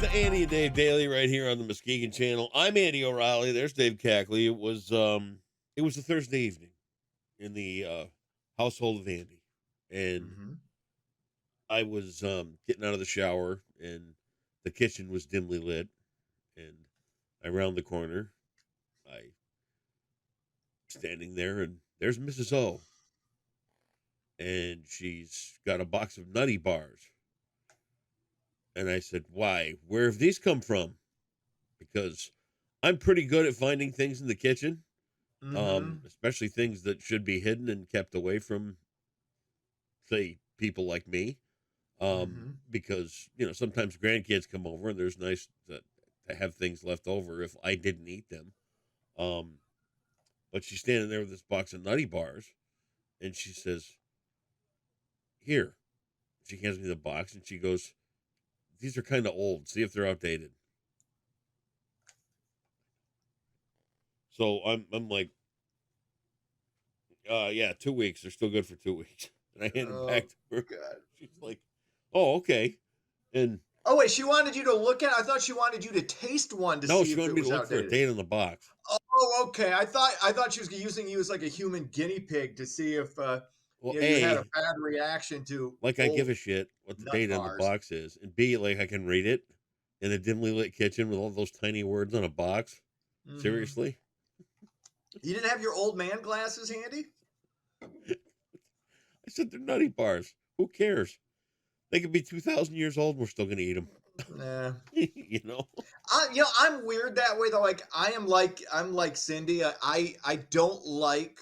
to Andy and Dave Daily right here on the Muskegon Channel. I'm Andy O'Reilly. There's Dave Cackley. It was a Thursday evening in the household of Andy, and Mhm. I was getting out of the shower, and the kitchen was dimly lit, and I round the corner, I standing there, and there's Mrs. O, and she's got a box of Nutty Bars, and I said, "Why? Where have these come from?" Because I'm pretty good at finding things in the kitchen, Mhm. especially things that should be hidden and kept away from, say, people like me. Mhm. Because sometimes grandkids come over and there's nice to have things left over if I didn't eat them. Um, but she's standing there with this box of Nutty Bars, and she says, "Here." She hands me the box, and she goes, "These are kind of old. See if they're outdated." So I'm like, yeah, 2 weeks. They're still good for 2 weeks. And I hand them back Oh, to her. God. She's like, "Oh, okay." And Oh, wait, she wanted you to look at I thought she wanted you to taste one to no, see she if wanted it me to was look for a outdated. date on the box. Oh, okay. I thought she was using you as like a human guinea pig to see if, Well, you had a A, bad reaction to like I give old a shit what the nut date on the bars. box is, and B, like I can read it in a dimly lit kitchen with all those tiny words on a box. Mhm. Seriously? You didn't have your old man glasses handy? I said they're Nutty Bars. Who cares? They could be 2,000 years old. And we're still gonna eat them. Nah. you know? I'm weird that way though. Like I'm like Cindy. I don't like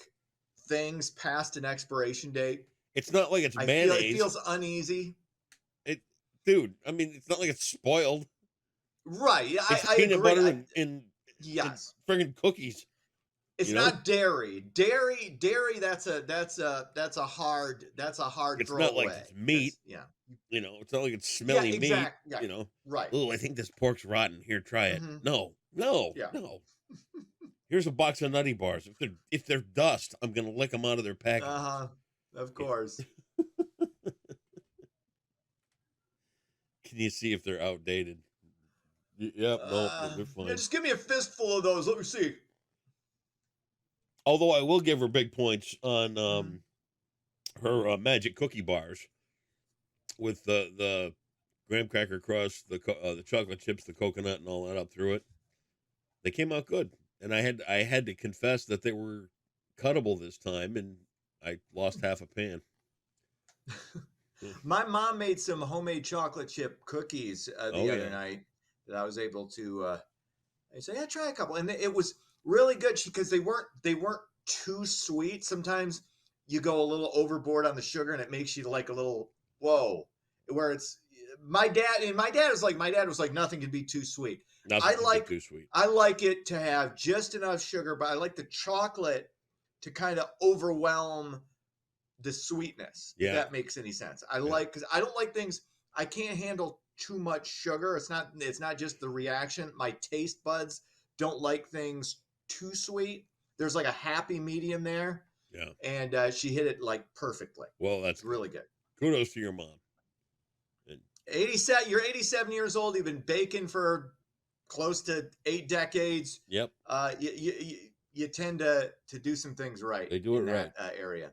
things past an expiration date. It's not like it's I feel it mayonnaise. feels uneasy. It, dude. I mean, it's not like it's spoiled. Right. Yeah, It's I peanut agree. butter I and yes. friggin' cookies. It's You know? not dairy. Dairy, that's a hard It's throw not like away. it's meat. That's yeah. It's not like it's Yeah, smelly meat. exact yeah. Right. Oh, I think this pork's rotten. Here, try it. Hmm. No, no, Yeah. no. Here's a box of Nutty Bars. If they're dust, I'm gonna lick them out of their packages. Uh-huh. Of Yeah. course. Can you see if they're outdated? Yep. No, they're Yeah, fine. just give me a fistful of those. Let me see. Although I will give her big points on Mhm. her magic cookie bars with the graham cracker crust, the chocolate chips, the coconut, and all that up through it. They came out good, and I had to confess that they were cuttable this time, and I lost half a pan. My mom made some homemade chocolate chip cookies Oh the other yeah, night that I was able to. I say, yeah, try a couple, and it was really good because they weren't too sweet. Sometimes you go a little overboard on the sugar, and it makes you like a little whoa. Where it's my dad was like nothing can be too sweet. I nothing can be like too sweet. I like it to have just enough sugar, but I like the chocolate to kind of overwhelm the sweetness, if Yeah, that makes any sense. I yeah. like because I don't like things. I can't handle too much sugar. It's not just the reaction. My taste buds don't like things too sweet. There's like a happy medium there, Yeah. and she hit it like perfectly. Well, that's It's good. really good. Kudos to your mom. And 87. You're 87 years old. You've been baking for close to 8 decades. yep, You tend to do some things right they do it in right. that area.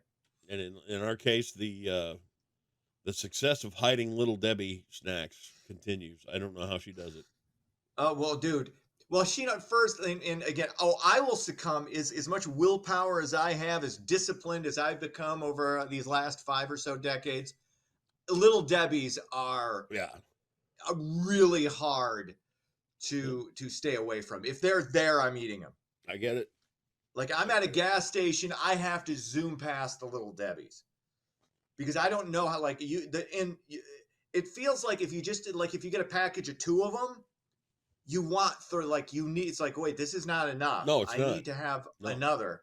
And in our case, the success of hiding Little Debbie snacks continues. I don't know how she does it. Oh well, dude. Well, she not first, and again, I will succumb. Is as much willpower as I have, as disciplined as I've become over these last 5 or so decades. Little Debbie's are Yeah, really hard yeah, to stay away from. If they're there, I'm eating them. I get it. Like I'm I at a get it. gas station, I have to zoom past the Little Debbie's because I don't know how. Like it feels like if you just did, like if you get a package of two of them, you want for like you need. It's like wait, this is not enough. No, it's I not. need to have No. another.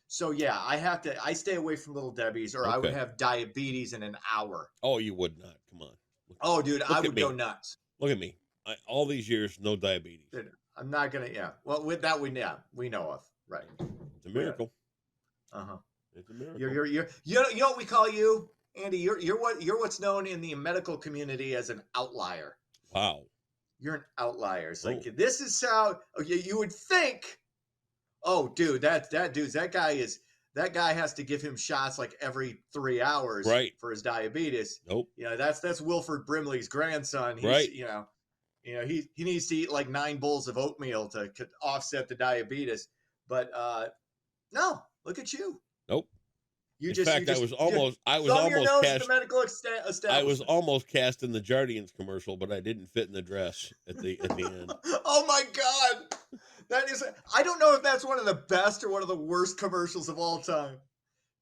So yeah, I stay away from Little Debbie's, or I would Okay. have diabetes in an hour. Oh, you would not. Come on. Look, Oh, dude, I look at would go me. nuts. Look at me. All these years, no diabetes. Dude, I'm not gonna. Yeah. Well, with that, we know of. Right. It's a Yeah. miracle. Uh huh. It's a miracle. You know what we call you, Andy. You're what's known in the medical community as an outlier. Wow. You're an outlier. It's like Oh. this is how okay, you would think. Oh, dude, that guy has to give him shots like every 3 hours Right. for his diabetes. Nope. You know, that's Wilford Brimley's grandson. He's Right. he needs to eat like 9 bowls of oatmeal to offset the diabetes. But no, look at you. Nope. You In just fact, you I was just almost thumb your nose at cast. the medical establishment. I was almost cast in the Jardians commercial, but I didn't fit in the dress at the end. Oh my god. That is I don't know if that's one of the best or one of the worst commercials of all time.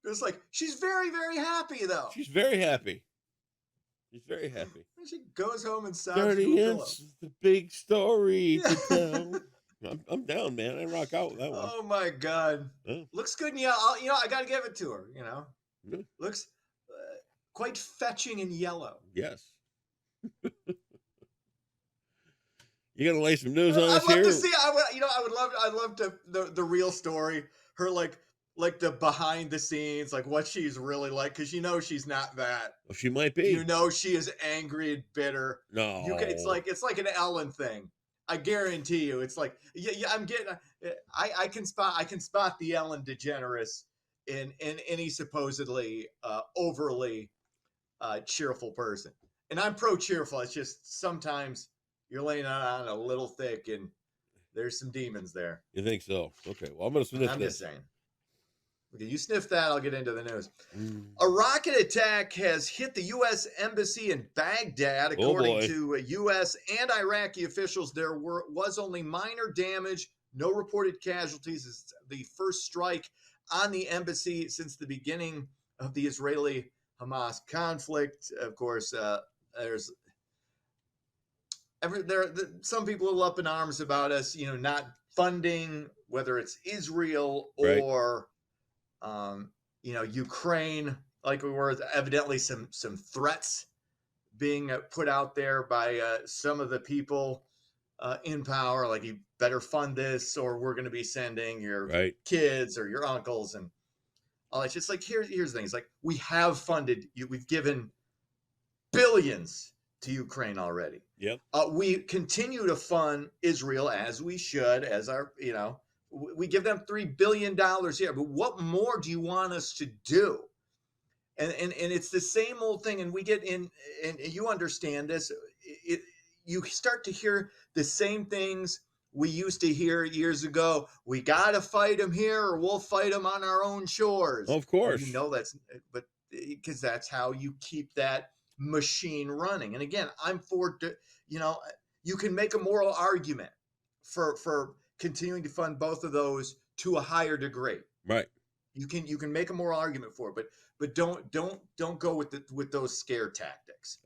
It's like she's very, very happy though. She's very happy. She's very happy. She goes home and sobs into a pillow. Jardians, the big story to Yeah. tell. I'm down, man. I rock out with that one. Oh my god. Yeah. Looks good. Yeah, I gotta give it to her. Yeah. Looks quite fetching in yellow. Yes. You gonna lay some news on us I'd love here? to see. I'd love to the real story. Her like the behind the scenes, like what she's really like, because she's not that. Well, she might be. She is angry and bitter. No. It's like an Ellen thing. I guarantee you, it's like I'm getting. I can spot the Ellen DeGeneres in any supposedly overly cheerful person, and I'm pro cheerful. It's just sometimes you're laying on a little thick, and there's some demons there. You think so? Okay. Well, I'm gonna sniff I'm this. just saying. Okay, you sniff that, I'll get into the news. Mm. A rocket attack has hit the U.S. Embassy in Baghdad. According to U.S. and Iraqi officials, there was only minor damage, no reported casualties. It's the first strike on the embassy since the beginning of the Israeli-Hamas conflict. Of course, some people are up in arms about us, not funding, whether it's Israel or Ukraine, like we were. Evidently some threats being put out there by some of the people in power, like you better fund this or we're going to be sending your kids or your uncles and all. It's just like here's the thing. It's like we have funded you. We've given billions to Ukraine already. Yep. We continue to fund Israel as we should, as our we give them $3 billion here, but what more do you want us to do? And it's the same old thing. And we get in, and you understand this. You start to hear the same things we used to hear years ago. We got to fight them here, or we'll fight them on our own shores. Of course, but because that's how you keep that machine running. And again, I'm for you can make a moral argument for continuing to fund both of those to a higher degree. Right. You can make a moral argument for it, but don't go with those scare tactics.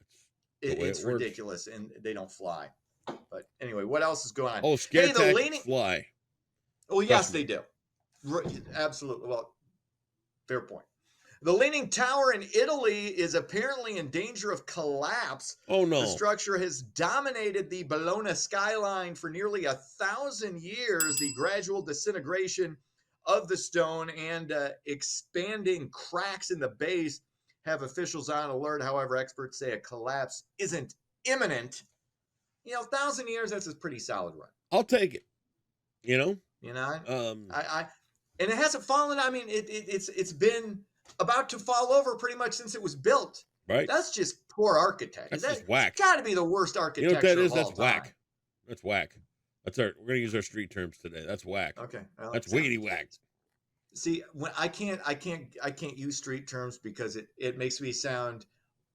It's ridiculous and they don't fly. But anyway, what else is going on? Oh, scare tactics fly. Oh, yes, they do. Absolutely. Well, fair point. The Leaning Tower in Italy is apparently in danger of collapse. Oh, no. The structure has dominated the Bologna skyline for nearly 1,000 years. The gradual disintegration of the stone and expanding cracks in the base have officials on alert. However, experts say a collapse isn't imminent. 1,000 years, that's a pretty solid run. I'll take it. I and it hasn't fallen. I mean, it's been about to fall over pretty much since it was built. Right. That's just poor architecture. That's just whack. It's got to be the worst architecture. You know what that is? Of all That's time. whack. That's whack. We're gonna use our street terms today. That's whack. Okay. Well, that's wiggity whack. See, when I can't use street terms because it makes me sound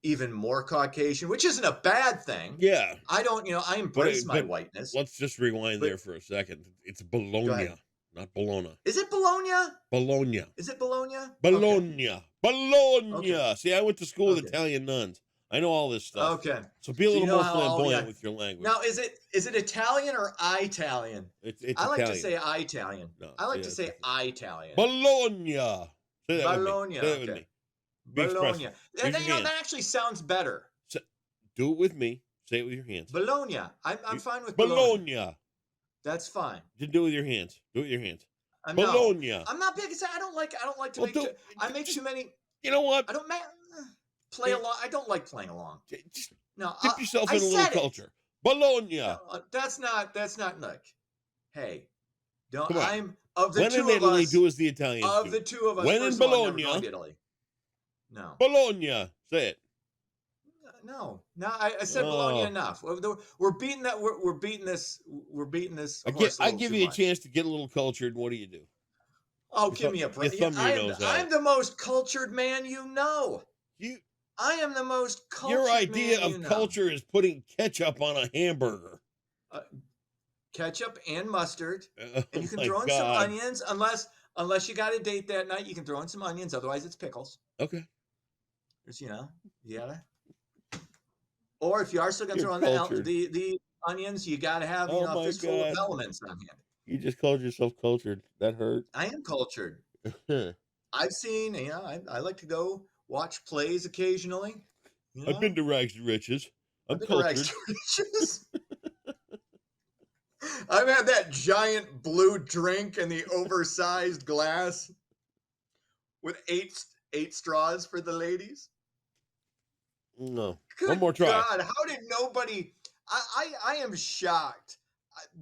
even more Caucasian, which isn't a bad thing. Yeah. I don't. I embrace my whiteness. Let's just rewind there for a second. It's Bologna, not Bologna. Is it Bologna? Bologna. Is it Bologna? Bologna. Okay. Bologna. Okay. See, I went to school with Italian nuns. I know all this stuff. Okay. So be a little more flamboyant with your language. Now, is it Italian or Italian? It's I like Italian. to say Italian. No, I like to say Italian. Bologna. Say that Bologna. with me. Say that with me. Be Bologna. And That actually sounds better. Do it with me. Say it with your hands. Bologna. I'm fine with Bologna. That's fine. Just do it with your hands. Do it with your hands. Bologna. I'm not big. I don't like to make. I make too many. You know what? I don't play along. I don't like playing along. Just no. dip yourself in a little culture. Bologna. That's not like, hey, don't. Come on. I'm of the When two in of Italy, us. do as the Italians Of do. the two of us, When in first of all, I'm never Bologna. going to Italy. No. Bologna. Say it. No. I said Bologna enough. We're beating that. We're beating this. We're beating this horse a I little give too you a much. chance to get a little cultured. What do you do? Oh, give me a break. thumb your nose out. I'm the most cultured man you know. I am the most cultured Your idea man of you know. culture is putting ketchup on a hamburger. Ketchup and mustard, Oh and you can my throw in God. some onions, unless you got a date that night. You can throw in some onions. Otherwise, it's pickles. Okay. Just, you gotta. Or if you are still gonna You're throw in cultured. the onions, you gotta have Oh a my fistful of God. elements on hand. You just called yourself cultured. That hurt. I am cultured. I've seen. I like to go watch plays occasionally. I've been to Rags to Riches. I'm I've been to cultured. Rags to Riches. I've had that giant blue drink in the oversized glass with eight straws for the ladies. No. Good One more try. God, how did nobody? I am shocked.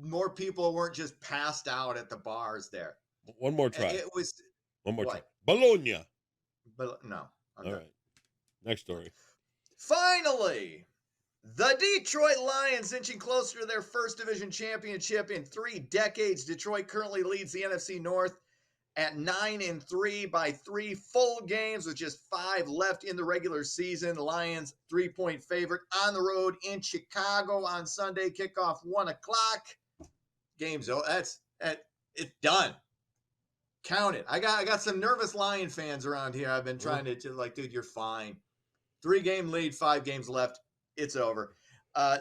More people weren't just passed out at the bars there. One more try. It was. One more what? try. Bologna. But no. All right. Next story. Finally, the Detroit Lions inching closer to their first division championship in 3 decades. Detroit currently leads the NFC North at 9-3 by 3 full games with just 5 left in the regular season. The Lions 3-point favorite on the road in Chicago on Sunday. Kickoff 1:00. Game's it's done. Count it. I got some nervous Lion fans around here. I've been trying to like, dude, you're fine. 3-game lead, 5 games left. It's over.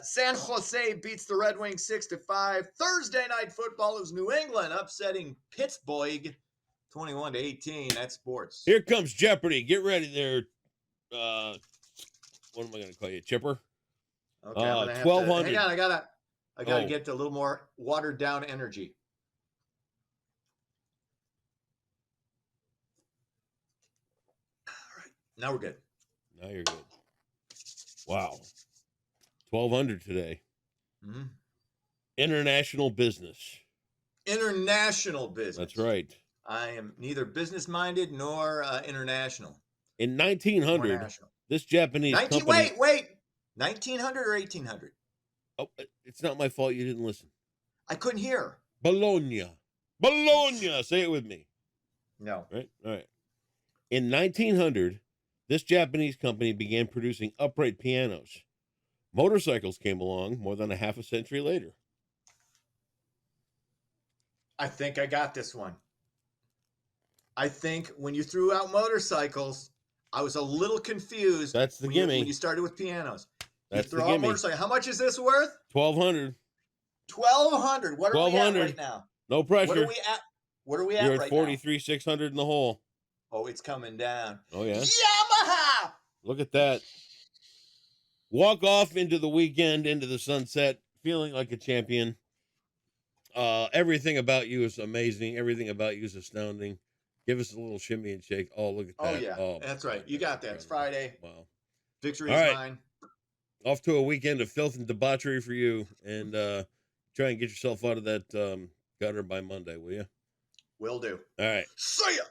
San Jose beats the Red Wings 6-5. Thursday night football is New England upsetting Pittsburgh 21-18. That's sports. Here comes Jeopardy. Get ready there. What am I going to call you? Chipper? Okay, I'm gonna have 1200. Hang on, I gotta get a little more watered down energy. All right, now we're good. Now you're good. Wow. 1200 today. Mm-hmm. International business. International business. That's right. I am neither business minded nor international. In 1900, this Japanese company. Wait. 1900 or 1800? Oh, it's not my fault you didn't listen. I couldn't hear. Bologna. Say it with me. No. Right? All right. In 1900, this Japanese company began producing upright pianos. Motorcycles came along more than a half a century later. I think I got this one. I think when you threw out motorcycles, I was a little confused. That's the gimme. When you started with pianos. That's you throw out motorcycles. How much is this worth? 1200. 1200. What are we at right now? No pressure. What are we at You're right at 43,600 in the hole. now? Oh, it's coming down. Oh, yeah? Yamaha! Look at that. Walk off into the weekend, into the sunset, feeling like a champion. Everything about you is amazing. Everything about you is astounding. Give us a little shimmy and shake. Oh, look at that. Oh, yeah. Oh, that's right. You got that. It's Friday. Wow. Victory All is right. mine. Off to a weekend of filth and debauchery for you. And try and get yourself out of that gutter by Monday, will you? Will do. All right. See ya!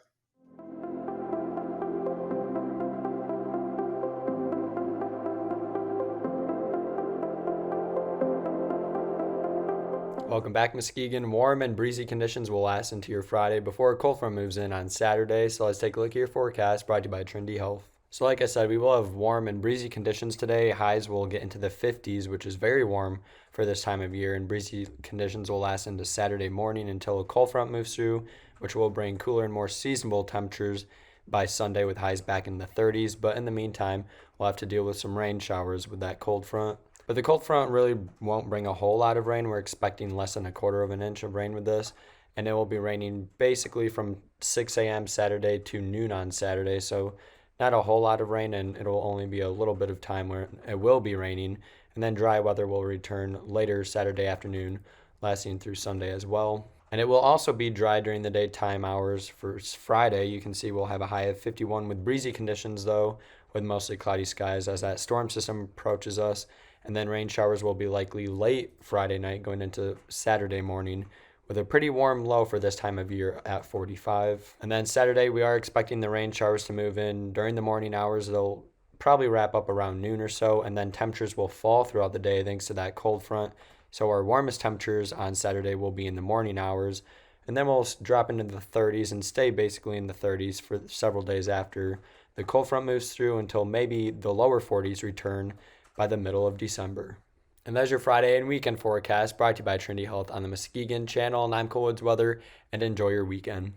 Welcome back, Muskegon. Warm and breezy conditions will last into your Friday before a cold front moves in on Saturday. So let's take a look at your forecast brought to you by Trinity Health. So like I said, we will have warm and breezy conditions today. Highs will get into the 50s, which is very warm for this time of year. And breezy conditions will last into Saturday morning until a cold front moves through, which will bring cooler and more seasonable temperatures by Sunday with highs back in the 30s. But in the meantime, we'll have to deal with some rain showers with that cold front. But the cold front really won't bring a whole lot of rain. We're expecting less than 1/4 of an inch of rain with this. And it will be raining basically from 6 a.m. Saturday to noon on Saturday. So not a whole lot of rain, and it'll only be a little bit of time where it will be raining. And then dry weather will return later Saturday afternoon, lasting through Sunday as well. And it will also be dry during the daytime hours for Friday. You can see we'll have a high of 51 with breezy conditions, though, with mostly cloudy skies as that storm system approaches us. And then rain showers will be likely late Friday night going into Saturday morning, with a pretty warm low for this time of year at 45. And then Saturday, we are expecting the rain showers to move in during the morning hours. They'll probably wrap up around noon or so, and then temperatures will fall throughout the day thanks to that cold front. So our warmest temperatures on Saturday will be in the morning hours, and then we'll drop into the 30s and stay basically in the 30s for several days after the cold front moves through until maybe the lower 40s return by the middle of December. And there's your Friday and weekend forecast brought to you by Trinity Health on the Muskegon channel. And I'm Cole Woods Weather, and enjoy your weekend.